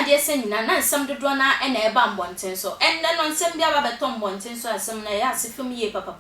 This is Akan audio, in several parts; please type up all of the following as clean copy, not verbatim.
de semina na nsam dodo na e na eba mbonten so enne no nsam bia ba beto mbonten so asem na ya asefem ye papa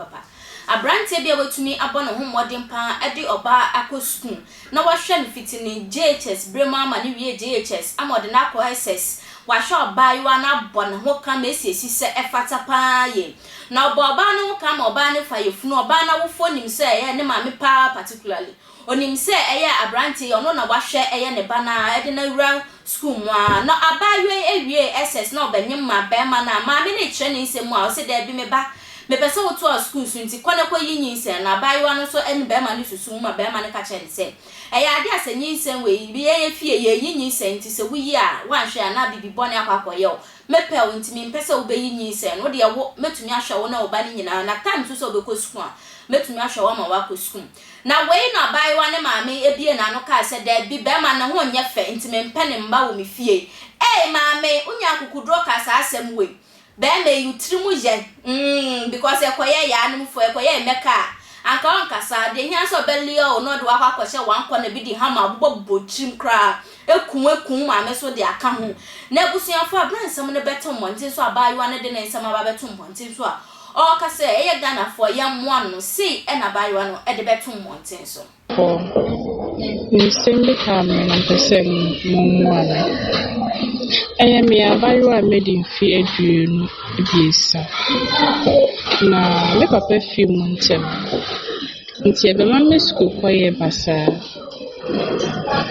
abrante bia wetumi abono ho modern pa e de oba akosku na wahwe no fitini JHS brema ama ne wie JHS amode na akọ SS wahwe oba yiwa na abono ho ka mesiesi se efata pa ye na oba no ka ma oba ne fa yefunu oba na wofo nim se ye ne ma me pa particularly onim se eye abrante ono na wahwe eye ne bana e de na wura school mwa na abaye ewie SS na obanyem ma be ma na ma me ne kire ne nsemu a o se da bi me ba me pese wo to school so nti kone kwa yinyinsen na abaye wa no so ene be ma ne susu ma be ma ne ka kire se eye ade asanyinsen we bi ye fie ye yinyinsen nti se wuyi a wanhwe na bibi bone akwakoye o mepe wo nti me pese wo be yinyinsen wo de wo metumi ahwe wo na oba ne nyina na time so be ko school a metumi ahwe wo ma wa ko school na we na abaye wa ne maame ebie na no ka se da bi be ma na ho nye fe nti me mpe ne mba wo me fie maame unya akukudro ka sa asem we be me yutrimu je because ekoye ya anu fo ekoye emeka anka onka sa de hia so beli o no de wa kwakose wanko na bi di hama bobo trim kra ekun maame so de aka ho na ebusuafo abransam ne beto montin so abaye wa ne de ne nsam aba beto montin so a o ka se eye Ghana fo ya moa no si e na abaye wa no e de beto montin so Nsende kame na pese mumwana me abayewa medi mfi aduonu ebiesa na me papa fi mu ntem nti ebe ma me school kwaye basa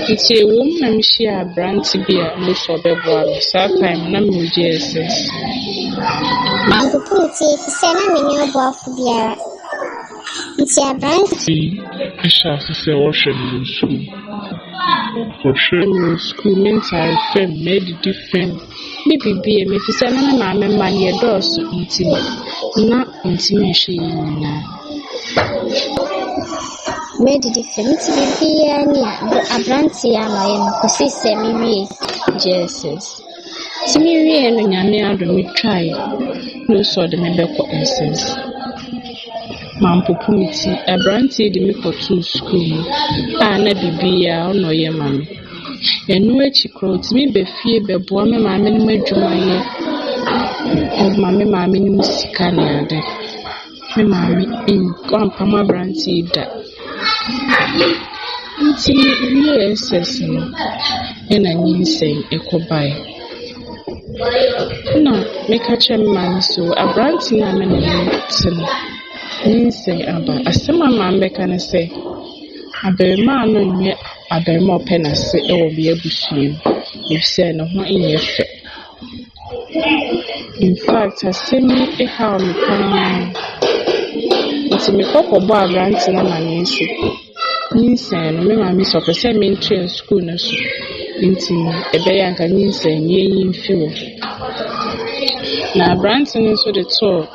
nti ewom na mhyi abranti bia mo so bebo a sa time na me JSS Mabuputi fisena mini oboafu biara nti abranti Isha se washe no school. For sure, school means I felt made different. Maybe be a mefisa na mama man ye dos na intimation na made different bibia ni abranti ya no ye ko sise mi wie JSS timi wie no nyame ado mi try no so de me be ko SS Mampopumiti abranti de me ko to school na bibia ono ye mame enu echi kro timi be fie be boa me mame no adwuma ye mame ni musika na ade me mame kon pama abranti da ntimi wie SS no na nyinsen ekobai no me ka chem mame so abranti na me no tin Ninsen aba asema mambe kana se aberma no nye aberma opena se e wo bia busuem ifse no ho enyefe in fact asemi e ha me kan nti me kokko bo abranti na manense ninsen no me mama so pese me train school na so nti ebe ya nka ninsen ye yin fiwo na abranti no so de to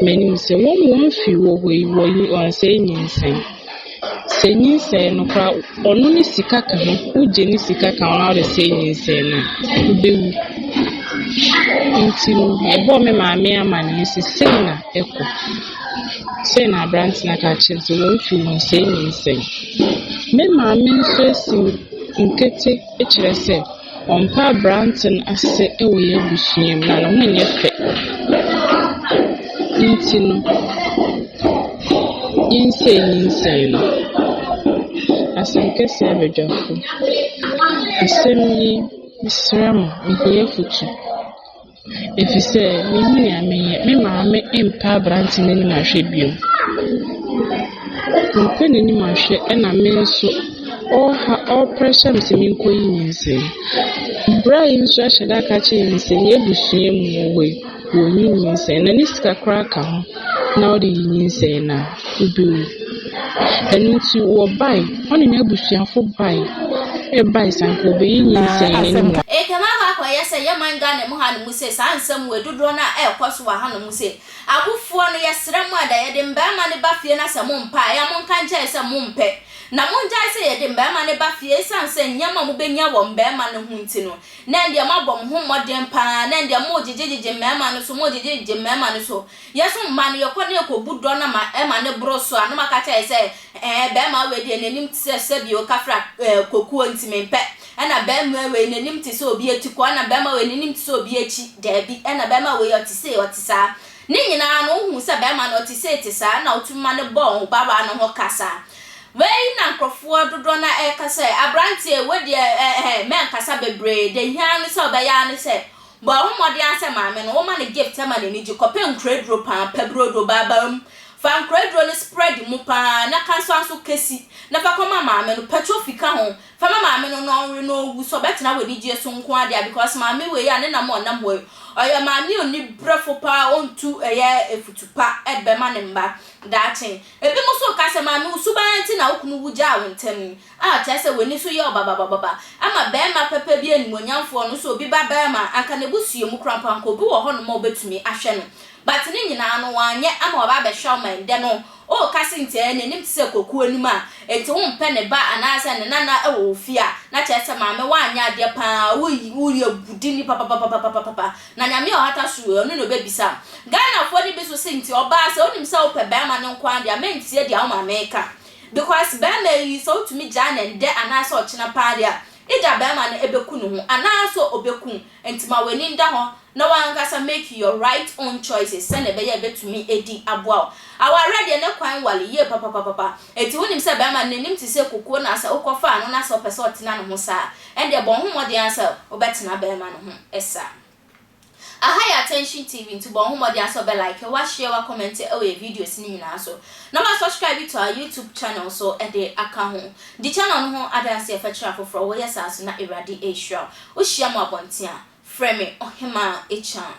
many say one few we on say nyinsen say nyinsen no kra onu ni sika ka ho uje ni sika ka ona de say nyinsen na ubewu nti ebo me maame amane say na eko say na branch na ka chinso one few say nyinsen me maame so si nkete e kire say ompa branch na ase e wo ye busuem na no nye fe Intino insane asanke sebejafo asemi misramo miye futu efise mihuni amenye me maame empa branti neni mahwe bio mpeni ni mahwe na me nso all pressure msemi nko yinse Brian so ashada ka chi yinse ni ebusue mu we woni yinse na niska kraka ho na odi yinse na ubu enti wo bai oni na ebusuafo bai e bai sanko be yinse ni mu kama kwa yese ye manga ne mu ha no muse sa ansam we dodo na ekoso wa ha no muse abufuo no yesra mu ada ye de mbama ne ba fie na sa mu mpa ya mu nka nche se mu mpe na monja se ye de mbama ne ba fie sanse nyama mu benya wo mbama ne hunti no na ndie mabom ho modern pa na ndie mo jejeje mbama no so mo jejeje mbama no so yeso mma no yekọ na ekobudo na ma e ma ne broso anu maka cha se mbama we de nanim tse se bi o kafra kokuo ntimempe ena bema we nanim te so obi ati ko na bema we nanim te so obi achi dabi ena bema we otisa ni nyina no hu se bema no otisa na otuma ne bon baba no ho kasa we na nkrofo dodo na kasa abrantie we de men kasa bebre de hia no se obeya no se bo ahomode anse maame no wo ma ne gift ma ne ni ji kopen credro pa pebrodo baba fan credro ne spread mu pa na kanso anso kesi na fa koma maame no petro fika ho fa maame no no no wu so betina we ni ji so nko ade because maame we ya ne na mo na mo oya maame oni brefo pa ontu efutupa ebe ma ne mba dachen ebi mo so ka se maame usuban ti na okunu wuja awntem chese we ni so ye obaba ama be ma pepe bi animonyamfo no so obi ba ma aka ne busue mu krampa nko bi wo ho no ma obetumi ahwe no but ni nyina no wanye ama oba be hwa ma nde no o kasi nte ne nim tse koku anim a enti wo mpe ne ba anase ne nana ewo fia na chese maame wanya ade pa wuri abudi ni papa na nyame o hata suwe no no bebisa Ghana for ni biso senti oba se onim se o pe be ma ne nkwa ade amenti e dia o maame ka because be na yi so to me jana nde anase o china pa ade a ija be ma ne ebeku no ho anase obeku enti ma weni nda ho na wankasa make your right own choices send be ye betumi edi aboa our ready na kwan wale ye papa eti wonim se be ma nanim ti se kokuo na asa ukofa no na so pese otina no ho sa ende bon homode ansa obetina be ma no ho esa Ahaya Attention TV into bon homode ansa be like wa share wa comment e videos ni nyina so na ma subscribe to our YouTube channel so e de aka ho di channel no ho adanse e feature afoforo wo yes aso na erade ehwa wo hia mo abontia frame ohema echan